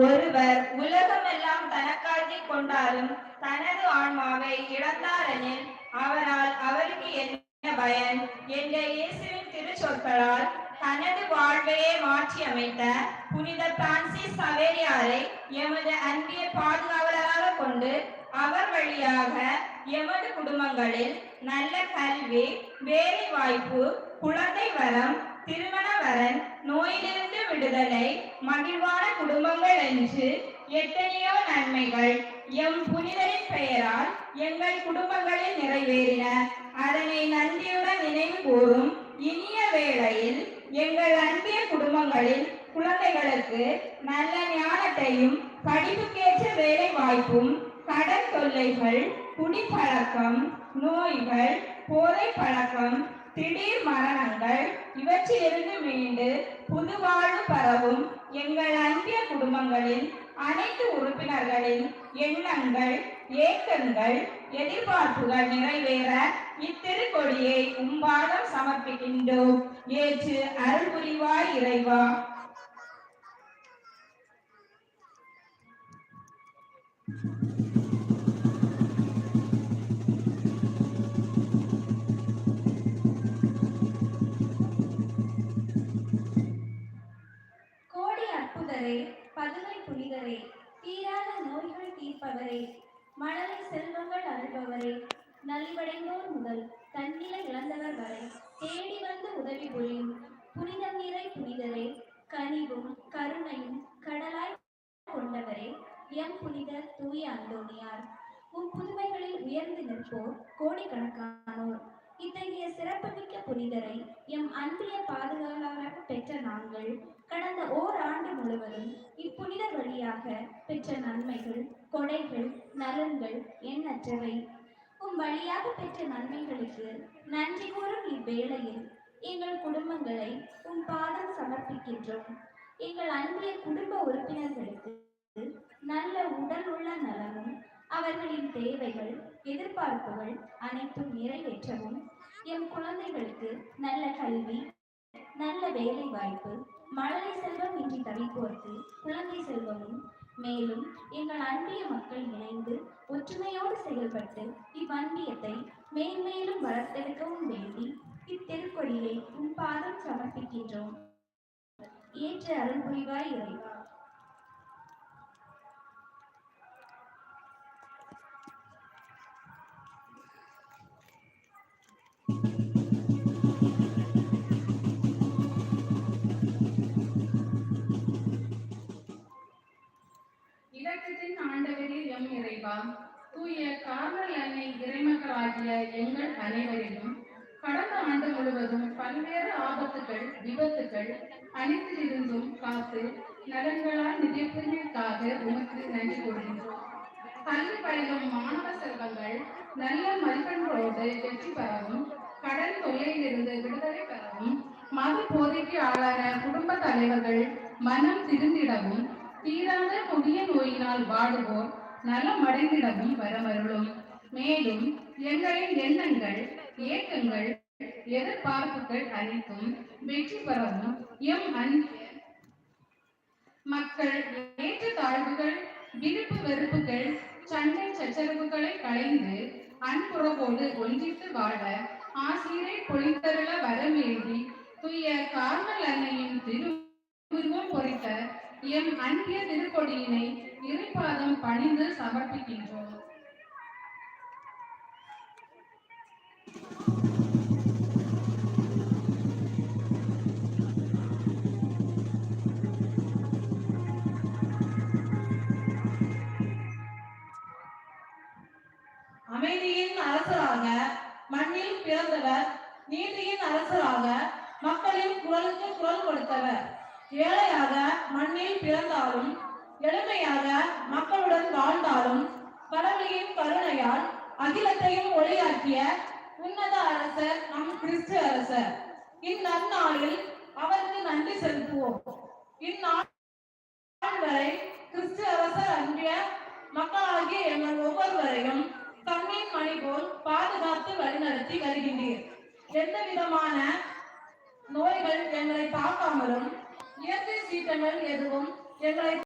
ஒருவர் உலகமெல்லாம் தனக்காக்கிக் கொண்டாலும் தனது ஆன்மாவை இழந்தாரெனில் அவரால் அவருக்கு என்ன பயன் என்ற இயேசுவின் திருச்சொற்களால் தனது வாழ்வையே மாற்றி அமைத்த புனித பிரான்சிஸ் சவேரியாரை எமது அன்பிய பாதுகாவலராக கொண்டு அவர் வழியாக எமது குடும்பங்களில் நல்ல கல்வி, வேலை வாய்ப்பு, குழந்தை வரம், திருமண வரன், நோயிலிருந்து விடுதலை, மகிழ்வான குடும்பங்கள் என்று எத்தனையோ நன்மைகள் எம் புனிதரின் பெயரால் எங்கள் குடும்பங்களில் நிறைவேறின. அதனை நன்றியுடன் நினைவு கூறும் இனிய வேளையில் எங்கள் அன்பிய குடும்பங்களில் குழந்தைகளுக்கு நல்ல ஞானத்தையும் படிப்புக்கேற்ற வேலை வாய்ப்பும், கடன் தொல்லைகள், குடிப்பழக்கம், நோய்கள், போதை பழக்கம், திடீர் மரணங்கள் இவற்றிலிருந்து மீண்டு புது வாழ்வு பரவும் எங்கள் அன்பிய குடும்பங்களில் அனைத்து உறுப்பினர்களின் எண்ணங்கள், ஏக்கங்கள், எதிர்பார்ப்புகள் நிறைவேற இத்திருக்கொடியை உம்பாதம் சமர்ப்பிக்கின்றோம். ஏற்று அருள் புரிவாய் இறைவா. கோடி அற்புதரே, பதுமை புனிதரே, தீராத நோய்கள் தீர்ப்பவரே, மழலை செல்வங்கள் அருள்பவரே, நலிவடைந்தோர் முதல் தன்னிலை இழந்தவர் வரை தேடி வந்து உதவி புரியும் புனிதம் நிறை புனிதரே, கனிவும் கருணையும் கடலாய் கொண்டவரே, எம் புனிதர் தூய அந்தோணியார். உம் புதுமைகளில் உயர்ந்து நிற்போர் கோடிக்கணக்கானோர். இத்தகைய சிறப்புமிக்க புனிதரை எம் அன்பிய பாதுகாவலராக பெற்ற நாங்கள் கடந்த ஓராண்டு முழுவதும் இப்புனிதர் வழியாக பெற்ற நன்மைகள், கொடைகள், நலன்கள் எண்ணற்றவை. உம் வழியாக பெற்ற நன்மைகளுக்கு நன்றி கூறும் இவ்வேளையில் எங்கள் குடும்பங்களை உம் பாதம் சமர்ப்பிக்கின்றோம். எங்கள் அன்பிய குடும்ப உறுப்பினர்களுக்கு நல்ல உடல் உள்ள நலமும், அவர்களின் தேவைகள், எதிர்பார்ப்புகள் அனைத்தும் நிறைவேற்றவும், எம் குழந்தைகளுக்கு நல்ல கல்வி, நல்ல வேலை வாய்ப்பு, மழலை செல்வம் இன்றி தவிப்போர்க்கு குழந்தை செல்வமும், மேலும் எங்கள் அன்பிய மக்கள் இணைந்து ஒற்றுமையோடு செயல்பட்டு இவ்வன்பியத்தை மேன்மேலும் வளர்த்தெடுக்கவும் வேண்டி இத்திருக்கொடியை உம் பாதம் சமர்ப்பிக்கின்றோம். ஏற்று அருள் புரிவாய் இறைவா. இரக்கத்தின் ஆண்டவரில் எம் இறைவா, தூய கார்மல் அன்னை இறைமகளாகிய எங்கள் அனைவரிலும் கடந்த ஆண்டு முழுவதும் பல்வேறு ஆபத்துகள், விபத்துகள் அனைத்திலிருந்தும் காத்து நலன்களால் நிதியத்திற்காக உமக்கு நன்றி கூறுகின்றோம். கல்வி பயிலும் மாணவ செல்வங்கள் நல்ல மதிப்பெண்களோடு வெற்றி பெறவும், கடன் தொல்லையிலிருந்து விடுதலை பெறவும், மது போதைக்கு ஆளான குடும்ப தலைவர்கள் மனம் திருந்திடவும், தீராத கொடிய நோயினால் வாடுவோர் நலமடைந்திடவும் வரமருளும். மேலும் எங்களின் எண்ணங்கள், ஏக்கங்கள், எதிர்பார்ப்புகள் அனைத்தும் வெற்றி பெறவும், எம் மக்கள் ஏற்ற தாழ்வுகள், விருப்பு வெறுப்புகள், சண்டை சச்சரவுகளை களைந்து அன்புறவோடு ஒன்றித்து வாழ ஆசிரியரை பொழித்தருள வரம் வேண்டி தூய கார்மல் அன்னையின் திருவுருவம் பொறித்த எம் அன்பிய திருக்கொடியினை இறைபாதம் பணிந்து சமர்ப்பிக்கின்றோம். அமைதியின் அரசராக மண்ணில் பிறந்தவர், நீதியின் அரசராக மக்களின் குரலுக்கு குரல் கொடுத்தவர். ஏழையாக மண்ணில் பிறந்தாலும், எளிமையாக மக்களுடன் வாழ்ந்தாலும், கடவுளின் கருணையால் அகிலத்தையும் ஒளியாக்கிய உன்னத அரசர் நம் கிறிஸ்து அரசர். இந்நன்னாளில் அவருக்கு நன்றி செலுத்துவோம். இந்நாள் வரை கிறிஸ்து அரசர் அன்பிய மக்களாகிய எங்கள் ஒவ்வொருவரையும் கண்ணின் மணி போல் பாதுகாத்து வழிநடத்தி வருகின்றீர். எந்த விதமான நோய்கள் எங்களை தாக்காமலும், இயற்கை சீற்றங்கள் எதுவும் எங்களை